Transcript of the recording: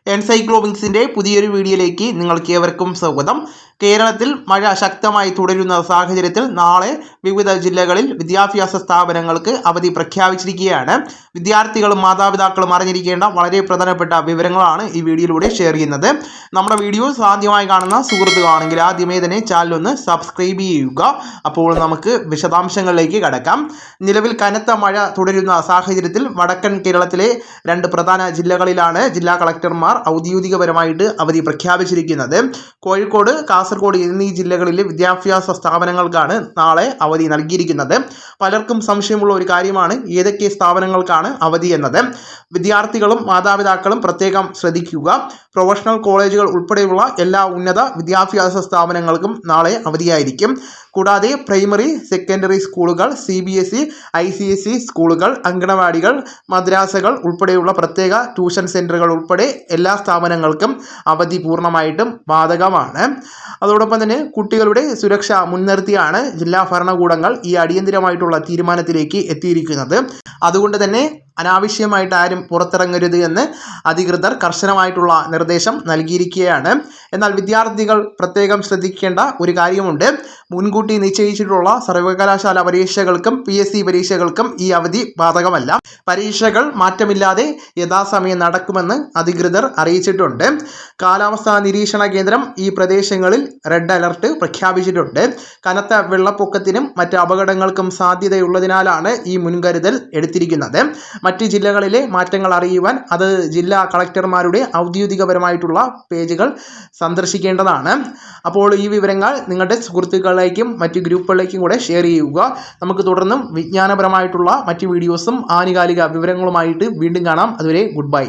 എൻസൈക്ലോവിങ്സിൻ്റെ പുതിയൊരു വീഡിയോയിലേക്ക് നിങ്ങൾക്ക് ഏവർക്കും സ്വാഗതം. കേരളത്തിൽ മഴ ശക്തമായി തുടരുന്ന സാഹചര്യത്തിൽ നാളെ വിവിധ ജില്ലകളിൽ വിദ്യാഭ്യാസ സ്ഥാപനങ്ങൾക്ക് അവധി പ്രഖ്യാപിച്ചിരിക്കുകയാണ്. വിദ്യാർത്ഥികളും മാതാപിതാക്കളും അറിഞ്ഞിരിക്കേണ്ട വളരെ പ്രധാനപ്പെട്ട വിവരങ്ങളാണ് ഈ വീഡിയോയിലൂടെ ഷെയർ ചെയ്യുന്നത്. നമ്മുടെ വീഡിയോസ് ആദ്യമായി കാണുന്ന സുഹൃത്തുക്കളാണെങ്കിൽ ആദ്യമേ തന്നെ ചാനൽ ഒന്ന് സബ്സ്ക്രൈബ് ചെയ്യുക. അപ്പോൾ നമുക്ക് വിശദാംശങ്ങളിലേക്ക് കടക്കാം. നിലവിൽ കനത്ത മഴ തുടരുന്ന സാഹചര്യത്തിൽ വടക്കൻ കേരളത്തിലെ 2 പ്രധാന ജില്ലകളിലാണ് ജില്ലാ കളക്ടർമാർ ഔദ്യോഗികപരമായിട്ട് അവധി പ്രഖ്യാപിച്ചിരിക്കുന്നത്. കോഴിക്കോട്, കാസർഗോഡ് എന്നീ ജില്ലകളിലെ വിദ്യാഭ്യാസ സ്ഥാപനങ്ങൾക്കാണ് നാളെ അവധി നൽകിയിരിക്കുന്നത്. പലർക്കും സംശയമുള്ള ഒരു കാര്യമാണ് ഏതൊക്കെ സ്ഥാപനങ്ങൾക്കാണ് അവധി എന്നത്. വിദ്യാർത്ഥികളും മാതാപിതാക്കളും പ്രത്യേകം ശ്രദ്ധിക്കുക. പ്രൊഫഷണൽ കോളേജുകൾ ഉൾപ്പെടെയുള്ള എല്ലാ ഉന്നത വിദ്യാഭ്യാസ സ്ഥാപനങ്ങൾക്കും നാളെ അവധിയായിരിക്കും. കൂടാതെ പ്രൈമറി, സെക്കൻഡറി സ്കൂളുകൾ, CBSE, ICSE സ്കൂളുകൾ, അങ്കണവാടികൾ, മദ്രാസകൾ ഉൾപ്പെടെയുള്ള പ്രത്യേക ട്യൂഷൻ സെൻ്ററുകൾ ഉൾപ്പെടെ എല്ലാ സ്ഥാപനങ്ങൾക്കും അവധി പൂർണ്ണമായിട്ടും ബാധകമാണ്. അതോടൊപ്പം തന്നെ കുട്ടികളുടെ സുരക്ഷ മുൻനിർത്തിയാണ് ജില്ലാ ഭരണകൂടങ്ങൾ ഈ അടിയന്തരമായിട്ടുള്ള തീരുമാനത്തിലേക്ക് എത്തിയിരിക്കുന്നത്. അതുകൊണ്ട് തന്നെ അനാവശ്യമായിട്ട് ആരും പുറത്തിറങ്ങരുത് എന്ന് അധികൃതർ കർശനമായിട്ടുള്ള നിർദ്ദേശം നൽകിയിരിക്കുകയാണ്. എന്നാൽ വിദ്യാർത്ഥികൾ പ്രത്യേകം ശ്രദ്ധിക്കേണ്ട ഒരു കാര്യമുണ്ട്. മുൻകൂട്ടി നിശ്ചയിച്ചിട്ടുള്ള സർവകലാശാല പരീക്ഷകൾക്കും PSC പരീക്ഷകൾക്കും ഈ അവധി ബാധകമല്ല. പരീക്ഷകൾ മാറ്റമില്ലാതെ യഥാസമയം നടക്കുമെന്ന് അധികൃതർ അറിയിച്ചിട്ടുണ്ട്. കാലാവസ്ഥാ നിരീക്ഷണ കേന്ദ്രം ഈ പ്രദേശങ്ങളിൽ റെഡ് അലർട്ട് പ്രഖ്യാപിച്ചിട്ടുണ്ട്. കനത്ത വെള്ളപ്പൊക്കത്തിനും മറ്റ് അപകടങ്ങൾക്കും സാധ്യതയുള്ളതിനാലാണ് ഈ മുൻകരുതൽ എടുത്തിരിക്കുന്നത്. മറ്റ് ജില്ലകളിലെ മാറ്റങ്ങൾ അറിയുവാൻ അത് ജില്ലാ കളക്ടർമാരുടെ ഔദ്യോഗികപരമായിട്ടുള്ള പേജുകൾ സന്ദർശിക്കേണ്ടതാണ്. അപ്പോൾ ഈ വിവരങ്ങൾ നിങ്ങളുടെ സുഹൃത്തുക്കളിലേക്കും മറ്റ് ഗ്രൂപ്പുകളിലേക്കും കൂടെ ഷെയർ ചെയ്യുക. നമുക്ക് തുടർന്നും വിജ്ഞാനപരമായിട്ടുള്ള മറ്റ് വീഡിയോസും ആനുകാലിക വിവരങ്ങളുമായിട്ട് വീണ്ടും കാണാം. അതുവരെ ഗുഡ് ബൈ.